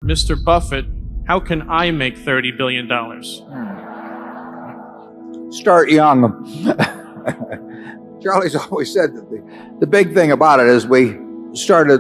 Mr. Buffett, how can I make $30 billion? Start young. Charlie's always said that the big thing about it is we started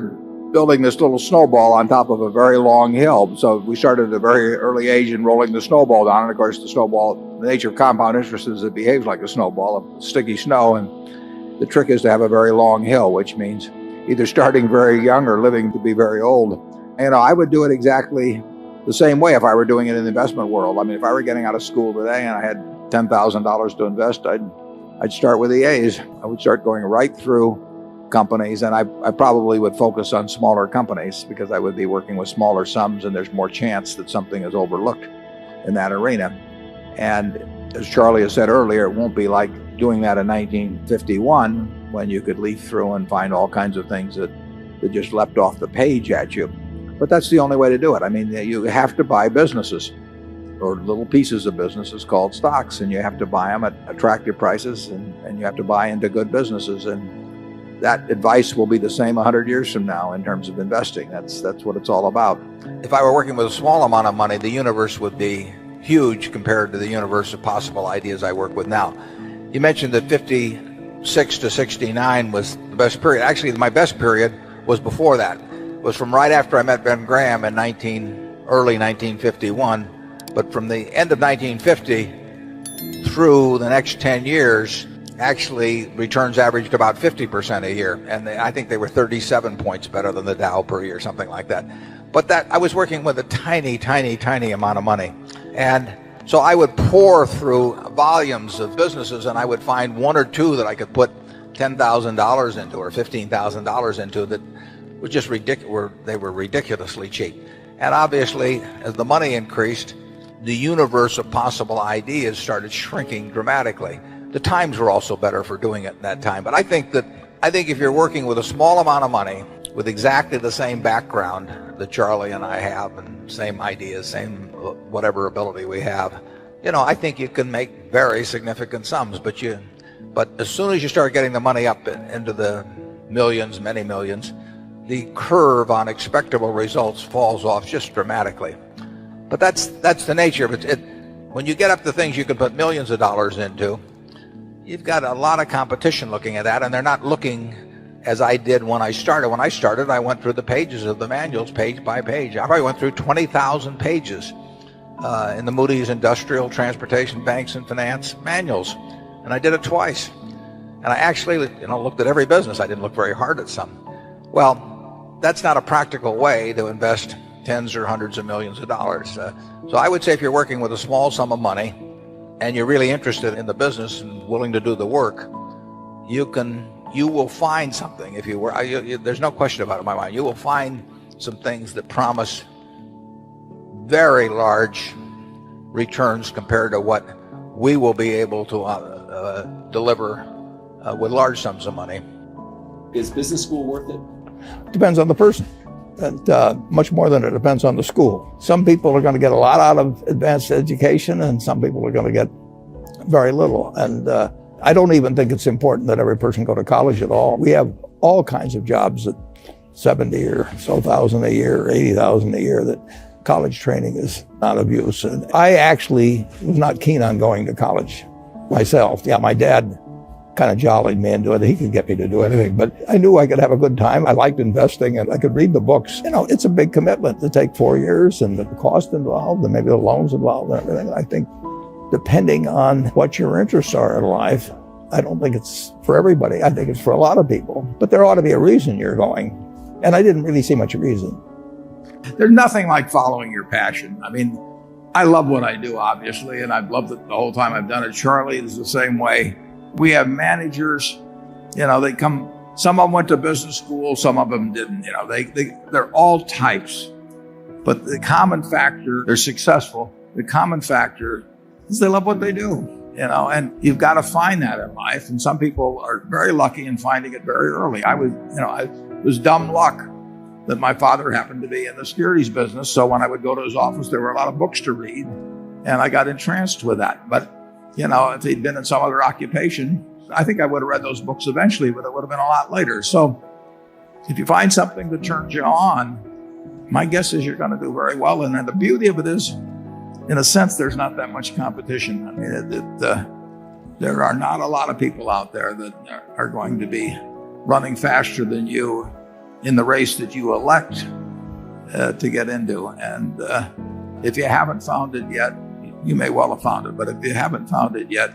building this little snowball on top of a very long hill. So we started at a very early age in rolling the snowball down. And of course, the snowball, the nature of compound interest is it behaves like a snowball of sticky snow. And the trick is to have a very long hill, which means either starting very young or living to be very old. And I would do it exactly the same way if I were doing it in the investment world. I mean, if I were getting out of school today and I had $10,000 to invest, I'd start with the A's. I would start going right through companies, and I probably would focus on smaller companies because I would be working with smaller sums, and there's more chance that something is overlooked in that arena. And as Charlie has said earlier, it won't be like doing that in 1951 when you could leaf through and find all kinds of things that just leapt off the page at you. But that's the only way to do it. I mean, you have to buy businesses or little pieces of businesses called stocks, and you have to buy them at attractive prices, and you have to buy into good businesses. And that advice will be the same 100 years from now in terms of investing. That's what it's all about. If I were working with a small amount of money, the universe would be huge compared to the universe of possible ideas I work with now. You mentioned that 56 to 69 was the best period. Actually, my best period was before that. It was from right after I met Ben Graham in early 1951. But from the end of 1950 through the next 10 years, actually returns averaged about 50% a year. And I think they were 37 points better than the Dow per year, something like that. But that I was working with a tiny, tiny, tiny amount of money. And so I would pour through volumes of businesses, and I would find one or two that I could put $10,000 into or $15,000 into that were just ridiculous. They were ridiculously cheap. And obviously, as the money increased, the universe of possible ideas started shrinking dramatically. The times were also better for doing it at that time. But I think if you're working with a small amount of money, with exactly the same background that Charlie and I have, and same ideas, same whatever ability we have, I think you can make very significant sums. But as soon as you start getting the money up into the millions, many millions, the curve on expectable results falls off just dramatically. But that's the nature of it. When you get up to things you can put millions of dollars into, you've got a lot of competition looking at that, and they're not looking as I did when I started. When I started, I went through the pages of the manuals page by page. I probably went through 20,000 pages in the Moody's Industrial, Transportation, Banks, and Finance manuals, and I did it twice. And I actually looked at every business. I didn't look very hard at some. Well, that's not a practical way to invest tens or hundreds of millions of dollars. So I would say if you're working with a small sum of money and you're really interested in the business and willing to do the work, you will find something. If you were, there's no question about it in my mind. You will find some things that promise very large returns compared to what we will be able to deliver with large sums of money. Is business school worth it? Depends on the person. And much more than it depends on the school. Some people are going to get a lot out of advanced education, and some people are going to get very little. And I don't even think it's important that every person go to college at all. We have all kinds of jobs at 70 or so thousand a year, or 80,000 a year, that college training is not of use. And I actually was not keen on going to college myself. Yeah, my dad kind of jollied me into it. He could get me to do anything, but I knew I could have a good time. I liked investing, and I could read the books. It's a big commitment to take 4 years, and the cost involved, and maybe the loans involved and everything. I think depending on what your interests are in life, I don't think it's for everybody. I think it's for a lot of people, but there ought to be a reason you're going. And I didn't really see much reason. There's nothing like following your passion. I mean, I love what I do, obviously, and I've loved it the whole time I've done it. Charlie is the same way. We have managers, they come, some of them went to business school, some of them didn't, they're all types. But the common factor, they're successful. The common factor is they love what they do, and you've got to find that in life. And some people are very lucky in finding it very early. It was dumb luck that my father happened to be in the securities business. So when I would go to his office, there were a lot of books to read, and I got entranced with that. But if he'd been in some other occupation, I think I would have read those books eventually, but it would have been a lot later. So if you find something that turns you on, my guess is you're going to do very well. And then the beauty of it is, in a sense, there's not that much competition. I mean, there are not a lot of people out there that are going to be running faster than you in the race that you elect to get into. And if you haven't found it yet, you may well have found it. But if you haven't found it yet,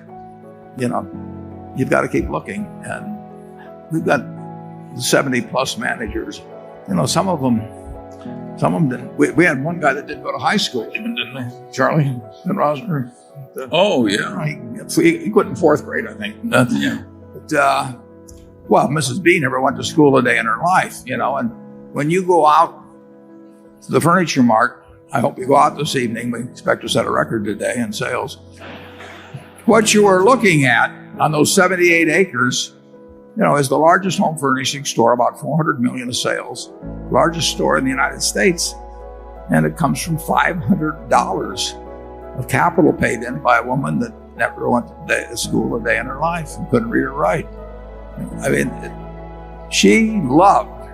you've got to keep looking. And we've got 70 plus managers. Some of them didn't. We had one guy that didn't go to high school even, didn't we? Charlie and Rosner. Oh, yeah. He quit in fourth grade, I think. Yeah. But, well, Mrs. B never went to school a day in her life, and when you go out to the Furniture Mart, I hope you go out this evening. We expect to set a record today in sales. What you are looking at on those 78 acres, is the largest home furnishing store, about 400 million of sales, largest store in the United States. And it comes from $500 of capital paid in by a woman that never went to school a day in her life and couldn't read or write. I mean, she loved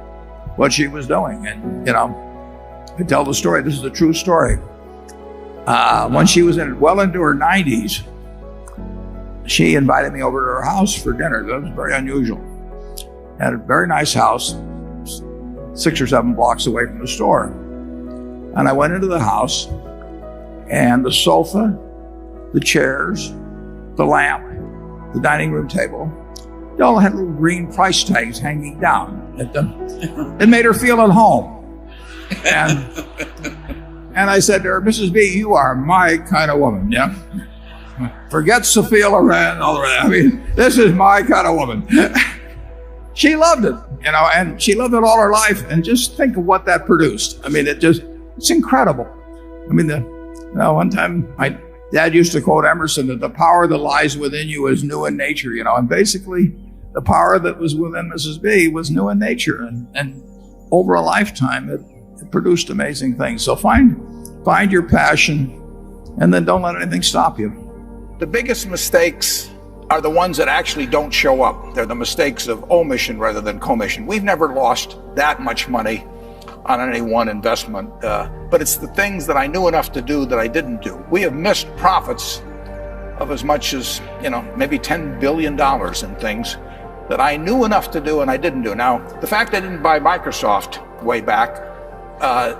what she was doing. And, I tell the story. This is a true story. When she was well into her 90s, she invited me over to her house for dinner. That was very unusual. Had a very nice house, 6 or 7 blocks away from the store. And I went into the house, and the sofa, the chairs, the lamp, the dining room table, they all had little green price tags hanging down at them. It made her feel at home. And I said to her, Mrs. B, you are my kind of woman, yeah? Forget Sophia Loren, all the rest. I mean, this is my kind of woman. She loved it, and she loved it all her life. And just think of what that produced. I mean, it's incredible. I mean, one time my dad used to quote Emerson that the power that lies within you is new in nature, and basically the power that was within Mrs. B was new in nature. And over a lifetime, it produced amazing things. So find your passion, and then don't let anything stop you. The biggest mistakes are the ones that actually don't show up. They're the mistakes of omission rather than commission. We've never lost that much money on any one investment, but it's the things that I knew enough to do that I didn't do. We have missed profits of as much as, maybe $10 billion in things that I knew enough to do and I didn't do. Now, the fact I didn't buy Microsoft way back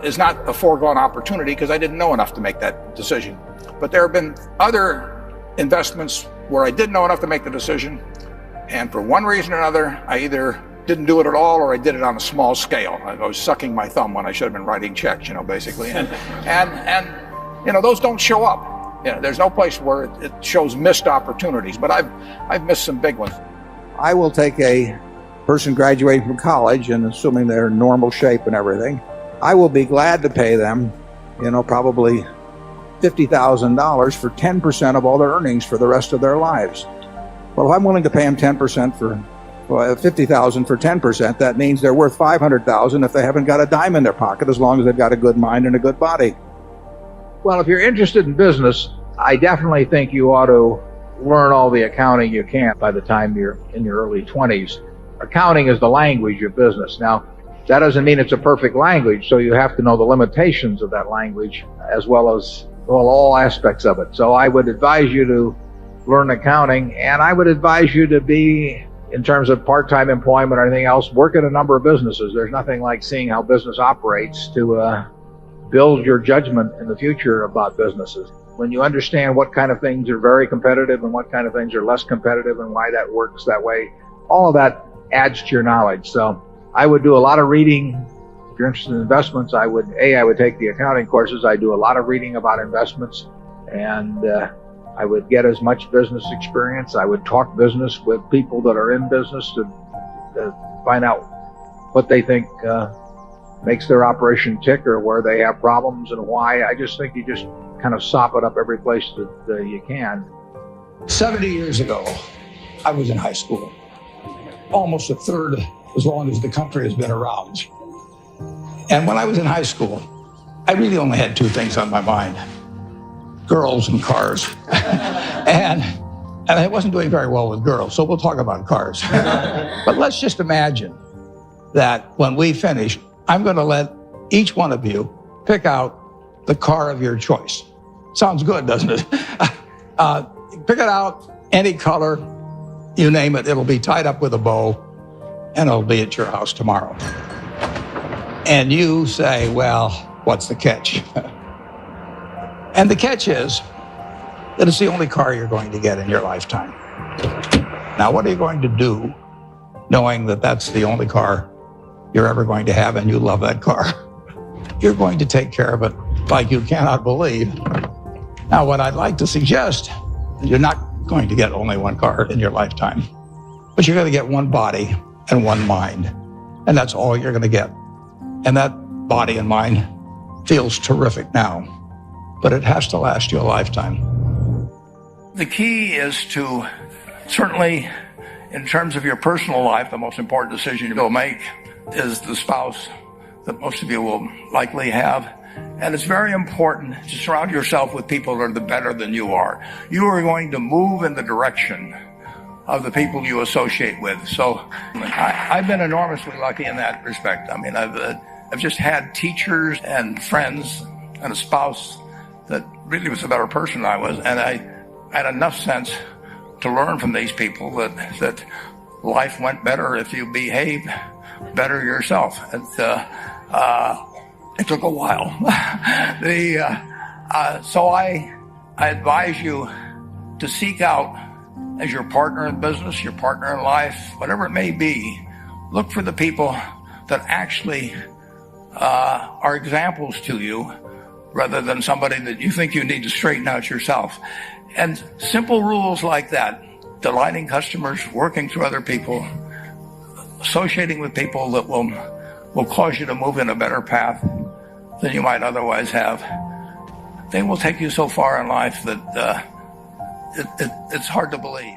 is not a foregone opportunity because I didn't know enough to make that decision. But there have been other investments where I didn't know enough to make the decision, and for one reason or another, I either didn't do it at all or I did it on a small scale. I was sucking my thumb when I should have been writing checks, basically. And those don't show up. There's no place where it shows missed opportunities, but I've missed some big ones. I will take a person graduating from college, and assuming they're in normal shape and everything, I will be glad to pay them, probably $50,000 for 10% of all their earnings for the rest of their lives. Well, if I'm willing to pay them 10% for $50,000 for 10%, that means they're worth $500,000 if they haven't got a dime in their pocket, as long as they've got a good mind and a good body. Well, if you're interested in business, I definitely think you ought to learn all the accounting you can by the time you're in your early 20s. Accounting is the language of business. Now, that doesn't mean it's a perfect language, so you have to know the limitations of that language as well as all aspects of it. So I would advise you to learn accounting, and I would advise you to be, in terms of part-time employment or anything else, work at a number of businesses. There's nothing like seeing how business operates to build your judgment in the future about businesses. When you understand what kind of things are very competitive and what kind of things are less competitive and why that works that way, all of that adds to your knowledge. So I would do a lot of reading. If you're interested in investments, I would take the accounting courses. I do a lot of reading about investments, and I would get as much business experience. I would talk business with people that are in business to find out what they think makes their operation tick or where they have problems and why. I just think you just kind of sop it up every place that you can. 70 years ago, I was in high school, almost a third as long as the country has been around. And when I was in high school, I really only had 2 things on my mind: girls and cars. and I wasn't doing very well with girls, so we'll talk about cars. But let's just imagine that when we finish, I'm going to let each one of you pick out the car of your choice. Sounds good, doesn't it? Pick it out, any color, you name it. It'll be tied up with a bow, and it'll be at your house tomorrow. And you say, well, what's the catch? And the catch is that it's the only car you're going to get in your lifetime. Now, what are you going to do knowing that that's the only car you're ever going to have and you love that car? You're going to take care of it like you cannot believe. Now, what I'd like to suggest, you're not going to get only one car in your lifetime, but you're going to get one body and one mind, and that's all you're going to get. And that body and mind feels terrific now, but it has to last you a lifetime. The key is to, certainly in terms of your personal life, the most important decision you'll make is the spouse that most of you will likely have. And it's very important to surround yourself with people that are better than you are. You are going to move in the direction of the people you associate with. So I've been enormously lucky in that respect. I mean, I've just had teachers and friends and a spouse that really was a better person than I was. And I had enough sense to learn from these people that life went better if you behaved better yourself. It took a while. So I advise you to seek out, as your partner in business, your partner in life, whatever it may be, look for the people that actually are examples to you rather than somebody that you think you need to straighten out yourself. And simple rules like that, delighting customers, working through other people, associating with people that will cause you to move in a better path than you might otherwise have. They will take you so far in life that it's hard to believe.